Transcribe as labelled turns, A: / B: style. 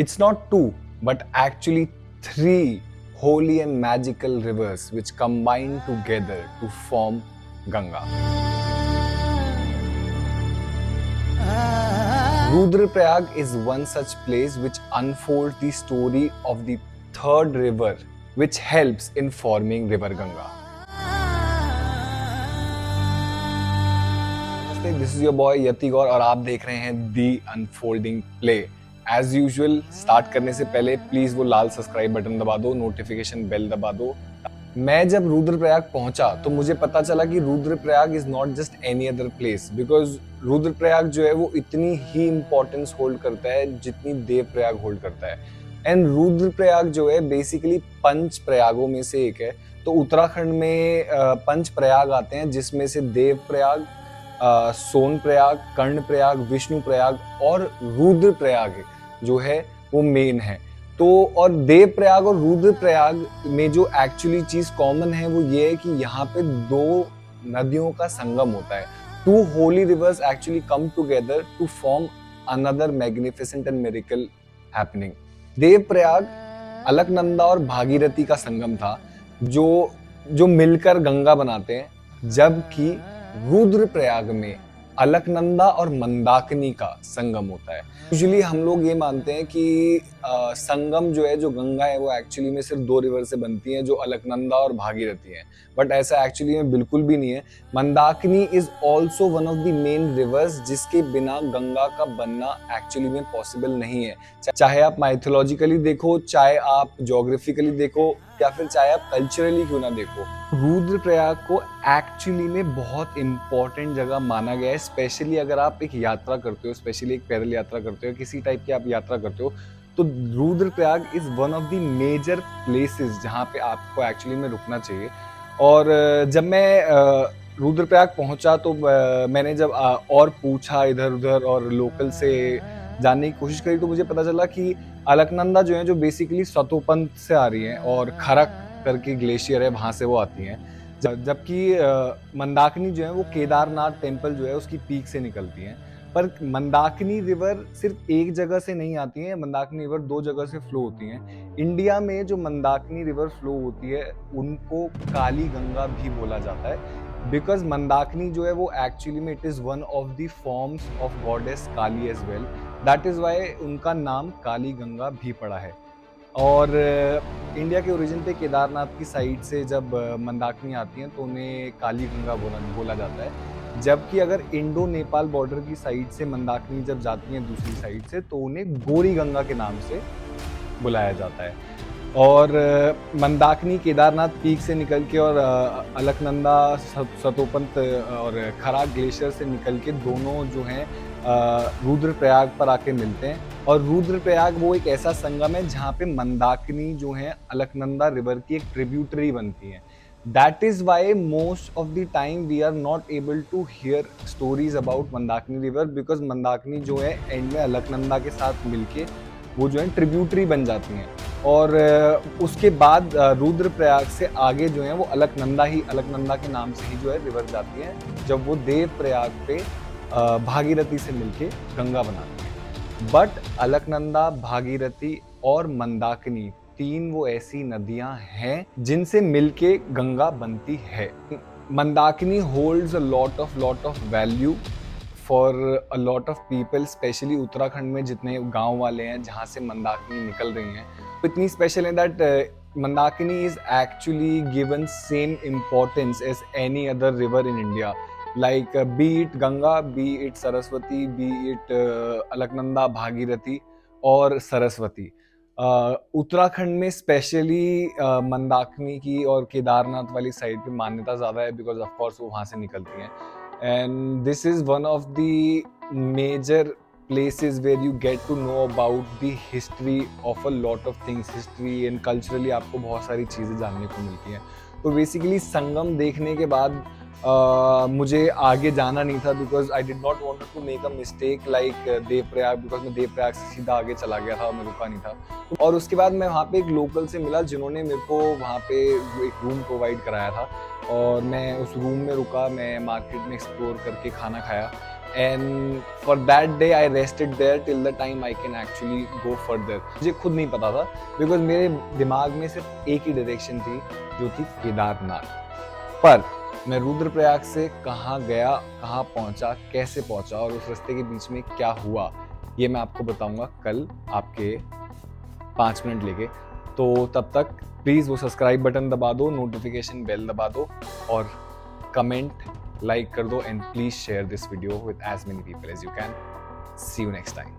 A: It's not two, but actually three holy and magical rivers which combine together to form Ganga. Rudraprayag is one such place which unfolds the story of the third river which helps in forming river Ganga. This is your boy Yati Gaur और आप देख रहे हैं The Unfolding Play. As usual start करने से पहले please वो लाल subscribe button दबा दो, नोटिफिकेशन बेल दबा दो। मैं जब रुद्रप्रयाग पहुंचा तो मुझे पता चला कि Rudraprayag is not just any other place, because Rudraprayag जो है वो इतनी ही इंपॉर्टेंस होल्ड करता है जितनी देवप्रयाग होल्ड करता है। एंड रुद्रप्रयाग जो है बेसिकली पंच प्रयागों में से एक है। तो उत्तराखंड में पंच प्रयाग आते हैं जिसमें से देवप्रयाग, सोनप्रयाग, कर्णप्रयाग, विष्णुप्रयाग और रुद्रप्रयाग जो है वो मेन है। तो और देवप्रयाग और रुद्रप्रयाग में जो एक्चुअली चीज कॉमन है वो ये है कि यहाँ पे दो नदियों का संगम होता है। Two holy rivers actually come together to form another magnificent and miracle happening. Devprayag Alaknanda और भागीरथी का संगम था जो मिलकर गंगा बनाते हैं, जबकि रुद्रप्रयाग में अलकनंदा और मंदाकिनी का संगम होता है। यूजुअली हम लोग ये मानते हैं कि संगम जो है, जो गंगा है, वो एक्चुअली में सिर्फ दो रिवर से बनती है, जो अलकनंदा और भागीरथी है। बट ऐसा एक्चुअली में बिल्कुल भी नहीं है। Mandakini is also one of the main rivers जिसके बिना गंगा का बनना एक्चुअली में पॉसिबल नहीं है। चाहे आप माइथोलॉजिकली देखो, चाहे आप ज्योग्राफिकली देखो, या फिर चाहे आप कल्चरली क्यों ना देखो, रुद्रप्रयाग को एक्चुअली में बहुत इंपॉर्टेंट जगह माना गया है। स्पेशली अगर आप एक यात्रा करते हो, स्पेशली एक पैदल यात्रा करते हो, किसी टाइप की आप यात्रा करते हो, तो Rudraprayag is one of the major places जहाँ पे आपको एक्चुअली में रुकना चाहिए। और जब मैं रुद्रप्रयाग पहुंचा तो मैंने जब और पूछा इधर उधर और लोकल से जानने की कोशिश करी, तो मुझे पता चला कि अलकनंदा जो है, जो बेसिकली सतोपंथ से आ रही है, और खरक करके ग्लेशियर है, वहां से वो आती हैं। जबकि मंदाकिनी जो है वो केदारनाथ टेम्पल जो है उसकी पीक से निकलती हैं। पर मंदाकिनी रिवर सिर्फ एक जगह से नहीं आती है, मंदाकिनी रिवर दो जगह से फ्लो होती हैं। इंडिया में जो मंदाकिनी रिवर फ्लो होती है उनको काली गंगा भी बोला जाता है, बिकॉज मंदाकिनी जो है वो एक्चुअली में it is one of the forms of goddess Kali as well. That is why उनका नाम काली गंगा भी पड़ा है। और इंडिया के ओरिजिन पे केदारनाथ की साइड से जब मंदाकिनी आती हैं तो उन्हें काली गंगा बोला जाता है। जबकि अगर इंडो नेपाल बॉर्डर की साइड से मंदाकिनी जब जाती हैं दूसरी साइड से, तो उन्हें गोरी गंगा के नाम से बुलाया जाता है। और मंदाकिनी केदारनाथ पीक से निकल के और अलकनंदा सतोपंथ और खराक ग्लेशियर से निकल के दोनों जो हैं रुद्रप्रयाग पर आके मिलते हैं। और रुद्रप्रयाग वो एक ऐसा संगम है जहाँ पे मंदाकिनी जो है अलकनंदा रिवर की एक ट्रिब्यूटरी बनती है। That is why most of the time we are not able to hear stories about Mandakini river, because Mandakini जो है एंड में अलकनंदा के साथ मिलके वो जो है ट्रिब्यूटरी बन जाती हैं। और उसके बाद रुद्रप्रयाग से आगे जो है वो अलकनंदा के नाम से ही जो है रिवर जाती है, जब वो देवप्रयाग पे भागीरथी से मिलके गंगा बनाती है। बट अलकनंदा, भागीरथी और मंदाकिनी तीन वो ऐसी नदियां हैं जिनसे मिलके गंगा बनती है। Mandakini holds a lot of value for a lot of people, specially Uttarakhand में जितने गांव वाले हैं जहां से मंदाकिनी निकल रही हैं, तो इतनी स्पेशल है that Mandakini is actually given same importance as any other river in India, like be it Ganga, be it Saraswati, be it Alaknanda, Bhagirathi और सरस्वती। उत्तराखंड में स्पेशली मंदाकिनी की और केदारनाथ वाली साइड पे मान्यता ज़्यादा है, बिकॉज ऑफ कोर्स वो वहाँ से निकलती हैं। And this is one of the major places where you get to know about the history of a lot of things, history and culturally आपको बहुत सारी चीज़ें जानने को मिलती हैं। तो बेसिकली संगम देखने के बाद मुझे आगे जाना नहीं था, because I did not want to make a mistake like Devprayag, because मैं देवप्रयाग से सीधा आगे चला गया था और मैं रुका नहीं था। और उसके बाद मैं वहाँ पे एक लोकल से मिला जिन्होंने मेरे को वहाँ पे एक रूम प्रोवाइड कराया था, और मैं उस रूम में रुका, मैं मार्केट में एक्सप्लोर करके खाना खाया। and for that day I rested there till the time I can actually go further. मुझे खुद नहीं पता था because मेरे दिमाग में सिर्फ एक ही डायरेक्शन थी जो थी केदारनाथ, पर मैं रुद्रप्रयाग से कहाँ गया, कहाँ पहुंचा, कैसे पहुंचा और उस रास्ते के बीच में क्या हुआ, ये मैं आपको बताऊंगा कल आपके 5 मिनट लेके। तो तब तक प्लीज़ वो सब्सक्राइब बटन दबा दो, नोटिफिकेशन बेल दबा दो और कमेंट लाइक कर दो, and please share this video with as many people as you can. See you next time.